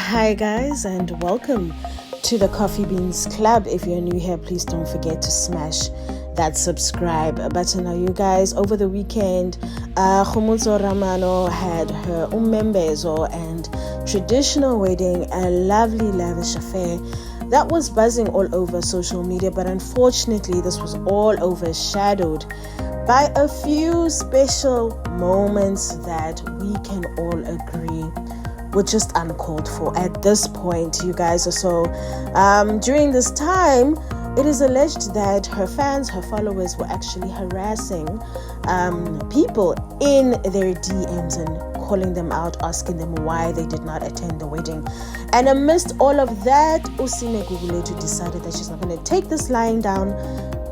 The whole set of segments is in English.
Hi guys, and welcome to the Coffee Beans Club. If you're new here, please don't forget to smash that subscribe button. Now you guys, over the weekend, Kgomotso Ramano had her umembezo and traditional wedding, a lovely lavish affair that was buzzing all over social media, but unfortunately this was all overshadowed by a few special moments that we can all agree were just uncalled for at this point, you guys. So during this time, it is alleged that her fans, her followers, were actually harassing people in their DMs and calling them out, asking them why they did not attend the wedding. And amidst all of that, Sine Gugulethu decided that she's not going to take this lying down,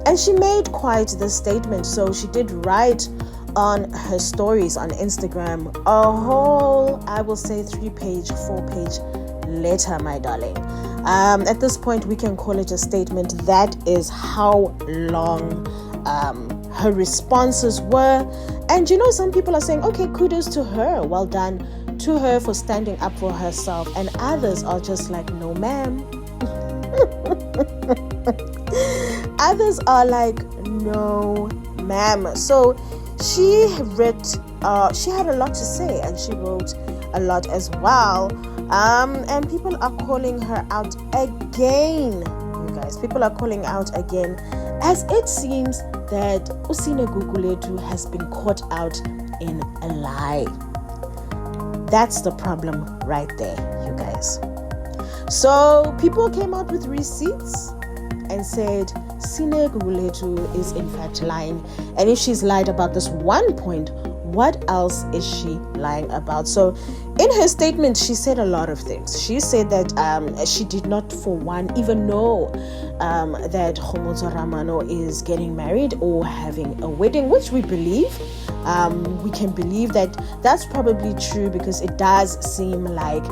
and she made quite the statement. So she did write on her stories on Instagram a whole, I will say, 3-page, 4-page letter, my darling. At this point, we can call it a statement. That is how long her responses were. And you know, some people are saying, okay, kudos to her, well done to her for standing up for herself, and others are just like, no ma'am. Others are like, no ma'am. So she had a lot to say, and she wrote a lot as well. And people are calling her out again, you guys. People are calling out again, as it seems that Sine Gugulethu has been caught out in a lie. That's the problem right there, you guys. So people came out with receipts and said Sine Gugulethu is in fact lying. And if she's lied about this one point, what else is she lying about? So in her statement, she said a lot of things. She said that she did not for one even know that Kgomotso Ramano is getting married or having a wedding, which we believe. We can believe that that's probably true, because it does seem like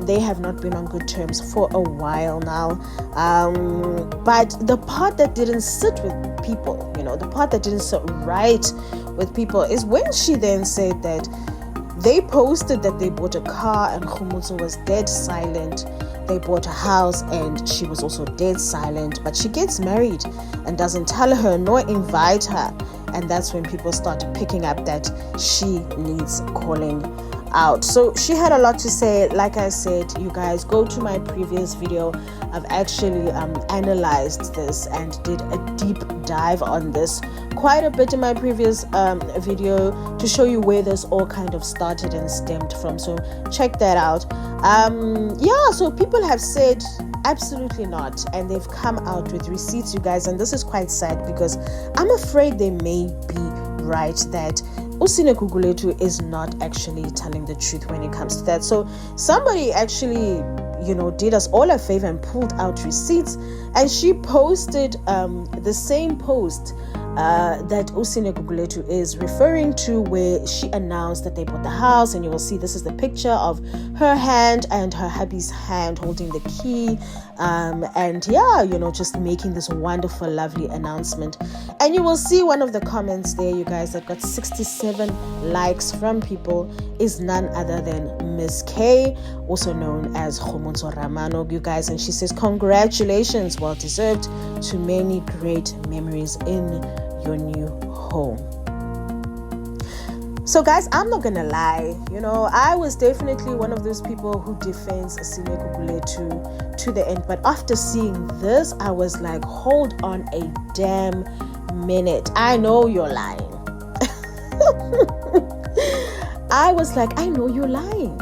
they have not been on good terms for a while now. But the part that didn't sit with people, you know, the part that didn't sit right with people is when she then said that they posted that they bought a car and Kgomotso was dead silent. They bought a house and she was also dead silent, but she gets married and doesn't tell her nor invite her. And that's when people start picking up that she needs calling out. So she had a lot to say. Like I said, you guys, go to my previous video. I've actually analyzed this and did a deep dive on this quite a bit in my previous video to show you where this all kind of started and stemmed from. So check that out. So people have said absolutely not, and they've come out with receipts, you guys, and this is quite sad, because I'm afraid they may be right that Sine Gugulethu is not actually telling the truth when it comes to that. So somebody actually, you know, did us all a favor and pulled out receipts, and she posted the same post that Sine Gugulethu is referring to, where she announced that they bought the house, and you will see this is the picture of her hand and her hubby's hand holding the key, and yeah, you know, just making this wonderful, lovely announcement. And you will see one of the comments there, you guys, that got 67 likes from people is none other than Miss K, also known as Kgomotso Ramano, you guys, and she says, congratulations, well deserved, to many great memories in your new home. So guys, I'm not gonna lie, you know, I was definitely one of those people who defends Sine Gugulethu to the end, but after seeing this, I was like, hold on a damn minute, I know you're lying. I was like, I know you're lying.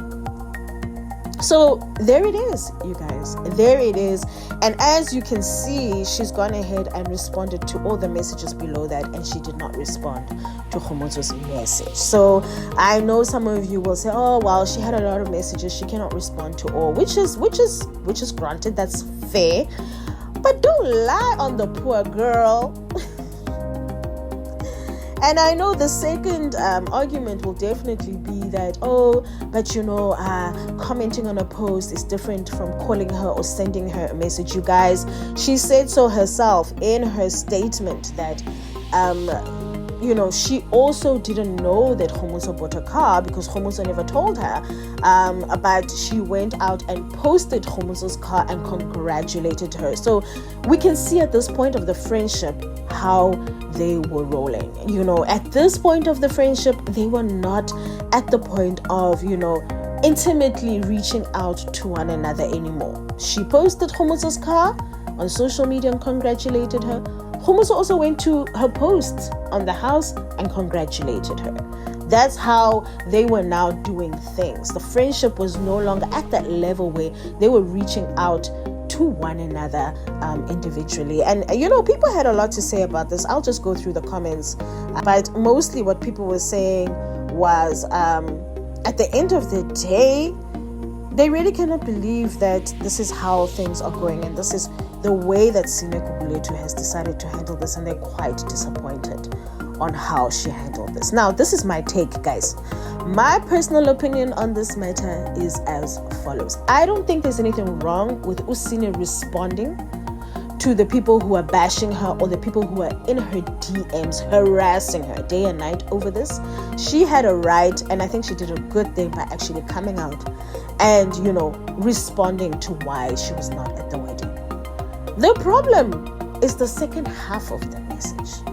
So there it is, you guys. There it is. And as you can see, she's gone ahead and responded to all the messages below that, and she did not respond to Kgomotso's message. So I know some of you will say, oh well, she had a lot of messages, she cannot respond to all, which is granted, that's fair. But don't lie on the poor girl. And I know the second argument will definitely be that, oh, but you know, commenting on a post is different from calling her or sending her a message. You guys, she said so herself in her statement that she also didn't know that Kgomotso bought a car because Kgomotso never told her. But she went out and posted Kgomotso's car and congratulated her. So we can see at this point of the friendship how they were rolling. At this point of the friendship, they were not at the point of, intimately reaching out to one another anymore. She posted Kgomotso's car on social media and congratulated her. Kgomotso also went to her post on the house and congratulated her. That's how they were now doing things. The friendship was no longer at that level where they were reaching out to one another individually. And people had a lot to say about this. I'll just go through the comments. But mostly what people were saying was, at the end of the day, they really cannot believe that this is how things are going, and this is the way that Sine Gugulethu has decided to handle this, and they're quite disappointed on how she handled this. Now, this is my take, guys. My personal opinion on this matter is as follows. I don't think there's anything wrong with Usine responding to the people who are bashing her or the people who are in her DMs harassing her day and night over this. She had a right, and I think she did a good thing by actually coming out and, responding to why she was not at the wedding. The problem is the second half of the message.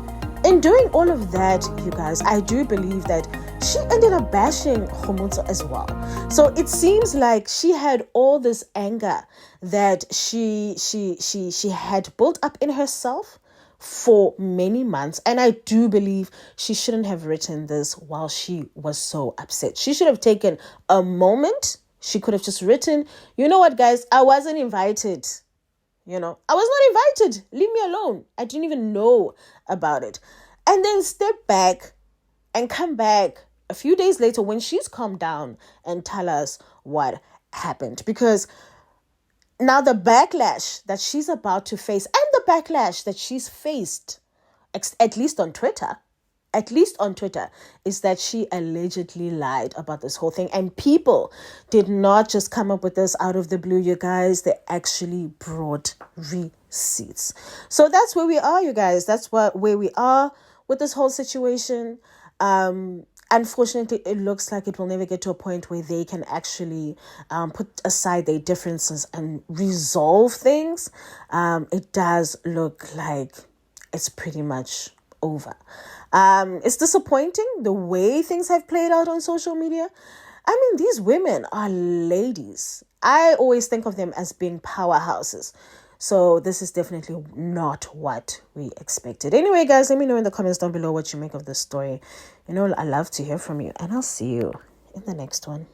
In doing all of that, you guys, I do believe that she ended up bashing Kgomotso as well. So it seems like she had all this anger that she had built up in herself for many months. And I do believe she shouldn't have written this while she was so upset. She should have taken a moment. She could have just written, you know what, guys, I wasn't invited. I was not invited. Leave me alone. I didn't even know about it. And then step back and come back a few days later when she's calmed down and tell us what happened. Because now the backlash that she's about to face, and the backlash that she's faced, at least on Twitter, is that she allegedly lied about this whole thing. And people did not just come up with this out of the blue, you guys. They actually brought receipts. So that's where we are, you guys. That's where we are with this whole situation. Unfortunately, it looks like it will never get to a point where they can actually put aside their differences and resolve things. It does look like it's pretty much over. It's disappointing the way things have played out on social media. I mean, these women are ladies. I always think of them as being powerhouses. So this is definitely not what we expected. Anyway, guys, let me know in the comments down below what you make of this story. I love to hear from you, and I'll see you in the next one.